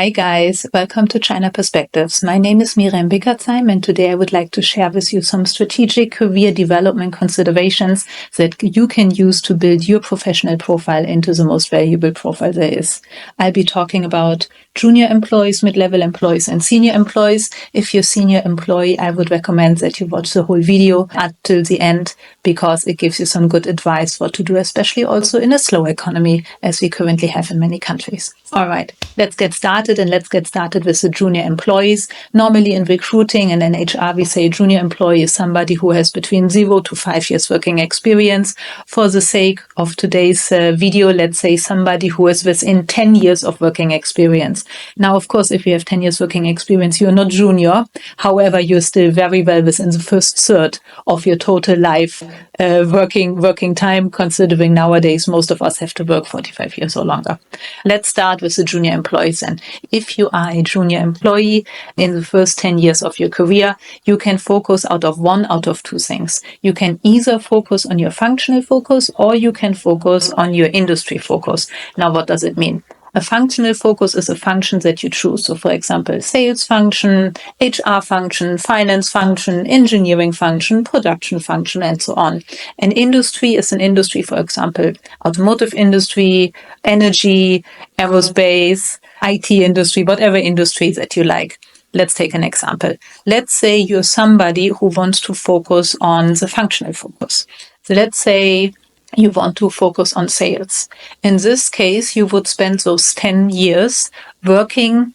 Hi guys, welcome to China Perspectives. My name is 𝘁𝗻𝗃𝗀𝗃 and today I would like to share with you some strategic career development considerations that you can use to build your professional profile into the most valuable profile there is. I'll be talking about junior employees, mid-level employees and senior employees. If you're a senior employee, I would recommend that you watch the whole video until the end because it gives you some good advice what to do, especially also in a slow economy as we currently have in many countries. All right, let's get started. And let's get started with the junior employees. Normally in recruiting and in HR, we say junior employee is somebody who has between 0 to 5 years working experience. For the sake of today's video, let's say somebody who is within 10 years of working experience. Now, of course, if you have 10 years working experience, you're not junior. However, you're still very well within the first third of your total life working time, considering nowadays most of us have to work 45 years or longer. Let's start with the junior employees. And if you are a junior employee in the first 10 years of your career, you can focus out of two things. You can either focus on your functional focus or you can focus on your industry focus. Now, what does it mean? A functional focus is a function that you choose. So, for example, sales function, HR function, finance function, engineering function, production function, and so on. An industry is an industry, for example, automotive industry, energy, aerospace, IT industry, whatever industry that you like. Let's take an example. Let's say you're somebody who wants to focus on the functional focus. So let's say you want to focus on sales. In this case, you would spend those 10 years working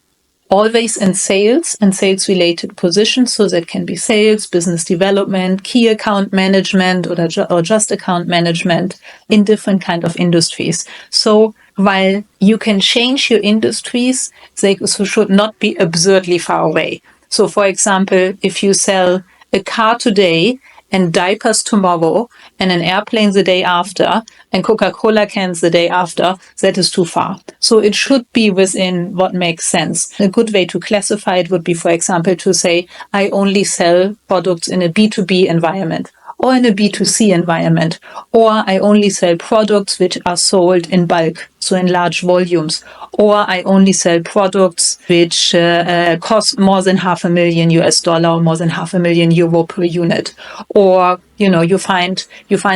always in sales and sales-related positions. So that can be sales, business development, key account management, or just account management in different kind of industries. So while you can change your industries, they should not be absurdly far away. So for example, if you sell a car today and diapers tomorrow and an airplane the day after and Coca-Cola cans the day after, that is too far. So it should be within what makes sense. A good way to classify it would be, for example, to say, I only sell products in a B2B environment or in a B2C environment, or I only sell products which are sold in bulk, so in large volumes, or I only sell products which cost more than $500,000 or more than €500,000 per unit, or you find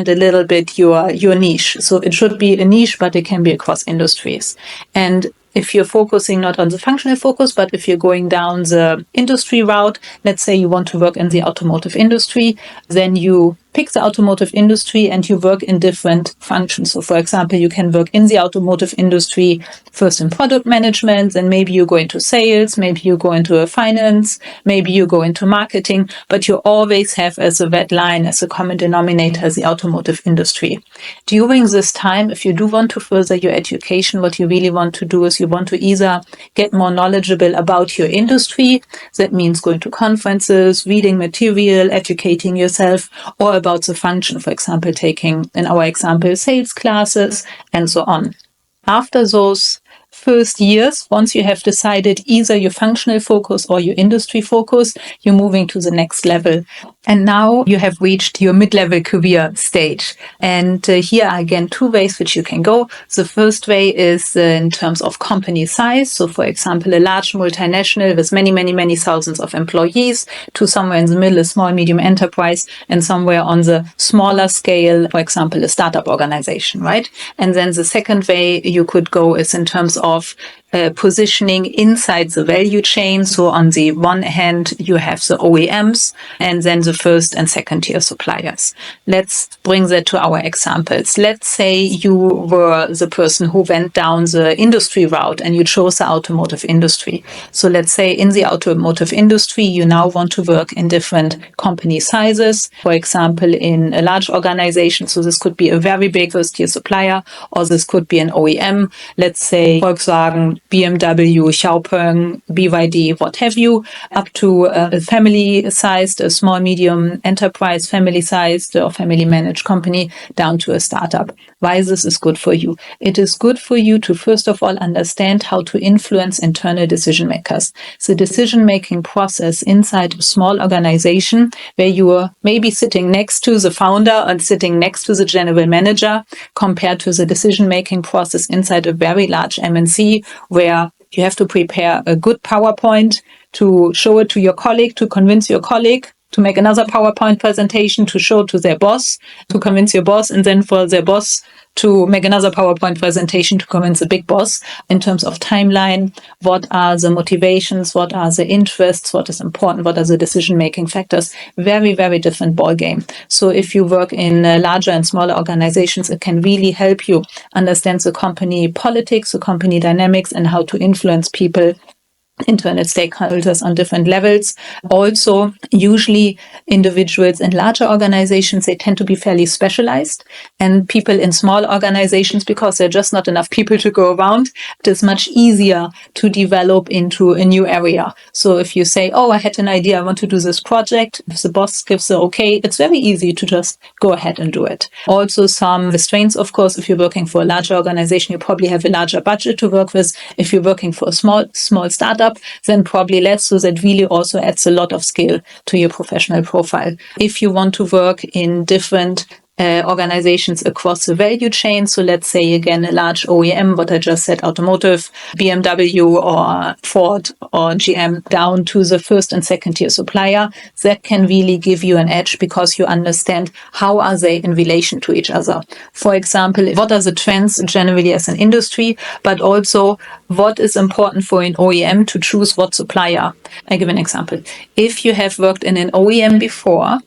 a little bit your niche. So it should be a niche, but it can be across industries. And if you're focusing not on the functional focus, but if you're going down the industry route, let's say you want to work in the automotive industry, then you pick the automotive industry and you work in different functions. So for example, you can work in the automotive industry first in product management, then maybe you go into sales, maybe you go into finance, maybe you go into marketing, but you always have as a red line, as a common denominator, the automotive industry. During this time, if you do want to further your education, what you really want to do is you want to either get more knowledgeable about your industry, that means going to conferences, reading material, educating yourself, or about the function, for example, taking, in our example, sales classes, and so on. After those first years, once you have decided either your functional focus or your industry focus, you're moving to the next level. And now you have reached your mid-level career stage. And here are again two ways which you can go. The first way is in terms of company size. So for example, a large multinational with many thousands of employees, to somewhere in the middle, a small, medium enterprise, and somewhere on the smaller scale, for example, a startup organization, right? And then the second way you could go is in terms of positioning inside the value chain. So on the one hand, you have the OEMs and then the first and second tier suppliers. Let's bring that to our examples. Let's say you were the person who went down the industry route and you chose the automotive industry. So let's say in the automotive industry, you now want to work in different company sizes. For example, in a large organization. So this could be a very big first tier supplier, or this could be an OEM. Let's say Volkswagen, BMW, 𝘂𝗱𝗆, BYD, what have you, up to a family-sized, a small, medium enterprise, family-sized or family-managed company, down to a startup. Why this is good for you? It is good for you to, first of all, understand how to influence internal decision makers. The decision-making process inside a small organization where you are maybe sitting next to the founder and sitting next to the general manager, compared to the decision-making process inside a very large MNC where You have to prepare a good PowerPoint to show it to your colleague, to convince your colleague, to make another PowerPoint presentation to show to their boss, to convince your boss, and then for their boss to make another PowerPoint presentation to convince the big boss in terms of timeline. What are the motivations? What are the interests? What is important? What are the decision-making factors? Very, very different ball game. So if you work in larger and smaller organizations, it can really help you understand the company politics, the company dynamics, and how to influence people, internal stakeholders on different levels. Also, usually individuals in larger organizations, they tend to be fairly specialized, and people in small organizations, because there are just not enough people to go around, it is much easier to develop into a new area. So if you say, oh, I had an idea, I want to do this project, if the boss gives the okay, it's very easy to just go ahead and do it. Also, some restraints, of course. If you're working for a larger organization, you probably have a larger budget to work with. If you're working for a small startup, then probably less. So that really also adds a lot of skill to your professional profile. If you want to work in different organizations across the value chain. So let's say, again, a large OEM, what I just said, automotive, BMW or Ford or GM, down to the first and second tier supplier, that can really give you an edge because you understand how are they in relation to each other. For example, what are the trends generally as an industry, but also what is important for an OEM to choose what supplier. I give an example. If you have worked in an OEM before,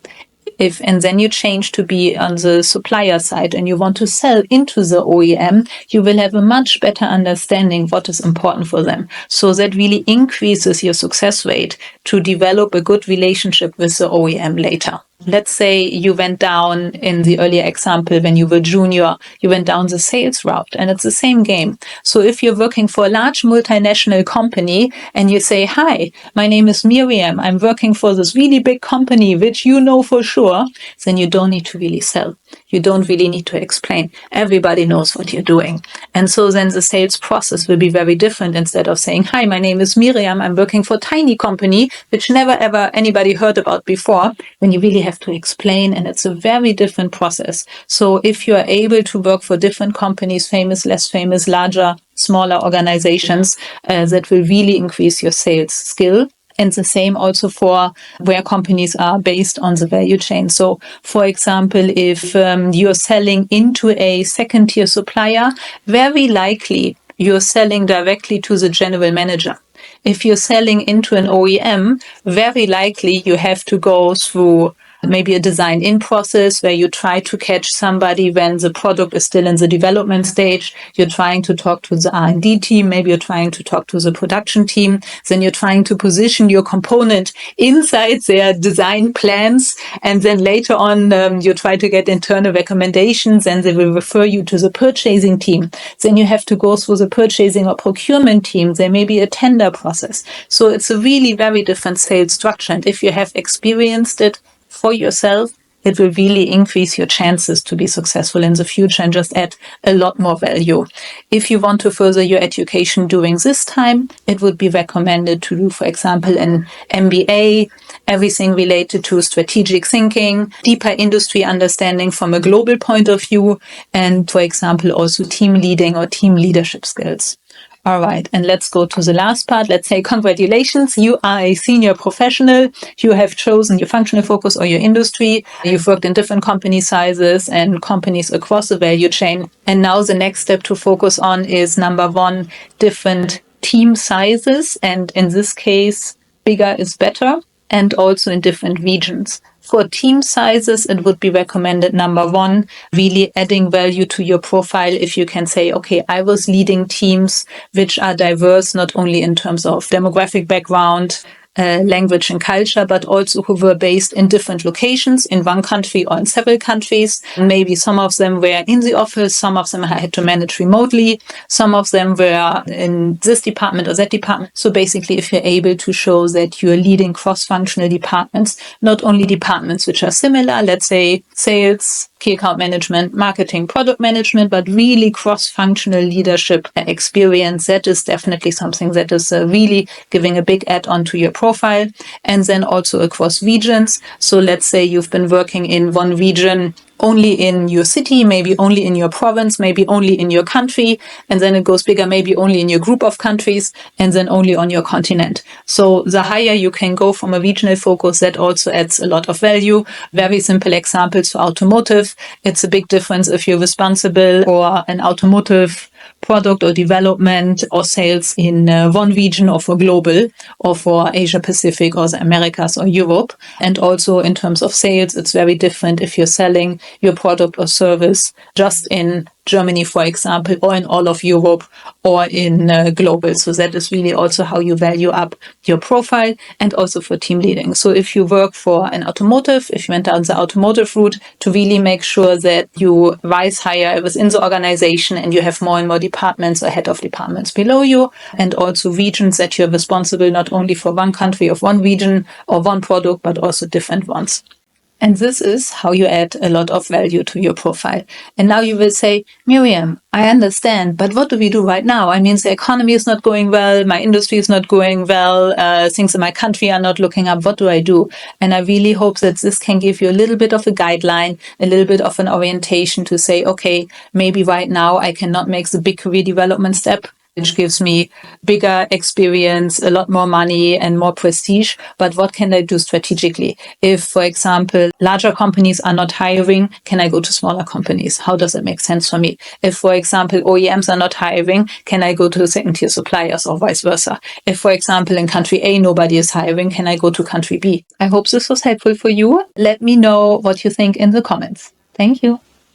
and then you change to be on the supplier side and you want to sell into the OEM, you will have a much better understanding what is important for them. So that really increases your success rate to develop a good relationship with the OEM later. Let's say you went down in the earlier example when you were junior, you went down the sales route, and it's the same game. So if you're working for a large multinational company and you say, hi, my name is Miriam, I'm working for this really big company, which you know for sure, then you don't need to really sell. You don't really need to explain. Everybody knows what you're doing. And so then the sales process will be very different. Instead of saying, hi, my name is Miriam, I'm working for a tiny company, which never ever anybody heard about before, when you really have to explain, and it's a very different process. So if you are able to work for different companies, famous, less famous, larger, smaller organizations, that will really increase your sales skill. And the same also for where companies are based on the value chain. So, for example, if you're selling into a second-tier supplier, very likely you're selling directly to the general manager. If you're selling into an OEM, very likely you have to go through maybe a design-in process where you try to catch somebody when the product is still in the development stage. You're trying to talk to the R&D team. Maybe you're trying to talk to the production team. Then you're trying to position your component inside their design plans. And then later on, you try to get internal recommendations, and they will refer you to the purchasing team. Then you have to go through the purchasing or procurement team. There may be a tender process. So it's a really very different sales structure. And if you have experienced it for yourself, it will really increase your chances to be successful in the future and just add a lot more value. If you want to further your education during this time, it would be recommended to do, for example, an MBA, everything related to strategic thinking, deeper industry understanding from a global point of view, and, for example, also team leading or team leadership skills. All right, and let's go to the last part. Let's say congratulations, you are a senior professional. You have chosen your functional focus or your industry. You've worked in different company sizes and companies across the value chain. And now the next step to focus on is, number one, different team sizes. And in this case, bigger is better, and also in different regions. For team sizes, it would be recommended, number one, really adding value to your profile if you can say, okay, I was leading teams which are diverse, not only in terms of demographic background, language and culture, but also who were based in different locations in one country or in several countries. Maybe some of them were in the office, some of them I had to manage remotely, some of them were in this department or that department. So basically, if you're able to show that you're leading cross-functional departments, not only departments which are similar, let's say sales, key account management, marketing, product management, but really cross-functional leadership experience, that is definitely something that is really giving a big add-on to your profile. And then also across regions. So let's say you've been working in one region only in your city, maybe only in your province, maybe only in your country, and then it goes bigger, maybe only in your group of countries, and then only on your continent. So the higher you can go from a regional focus, that also adds a lot of value. Very simple examples for automotive. It's a big difference if you're responsible for an automotive product or development or sales in one region or for global or for Asia Pacific or the Americas or Europe. And also in terms of sales, it's very different if you're selling your product or service just in Germany, for example, or in all of Europe or in global. So that is really also how you value up your profile and also for team leading. So if you work for an automotive, if you went down the automotive route, to really make sure that you rise higher within the organization and you have more and more departments or head of departments below you, and also regions that you're responsible not only for one country of one region or one product, but also different ones. And this is how you add a lot of value to your profile. And now you will say, Miriam, I understand, but what do we do right now? I mean, the economy is not going well, my industry is not going well, things in my country are not looking up. What do I do? And I really hope that this can give you a little bit of a guideline, a little bit of an orientation to say, okay, maybe right now I cannot make the big career development step, which gives me bigger experience, a lot more money and more prestige. But what can I do strategically? If, for example, larger companies are not hiring, can I go to smaller companies? How does it make sense for me? If, for example, OEMs are not hiring, can I go to second-tier suppliers or vice versa? If, for example, in country A, nobody is hiring, can I go to country B? I hope this was helpful for you. Let me know what you think in the comments. Thank you.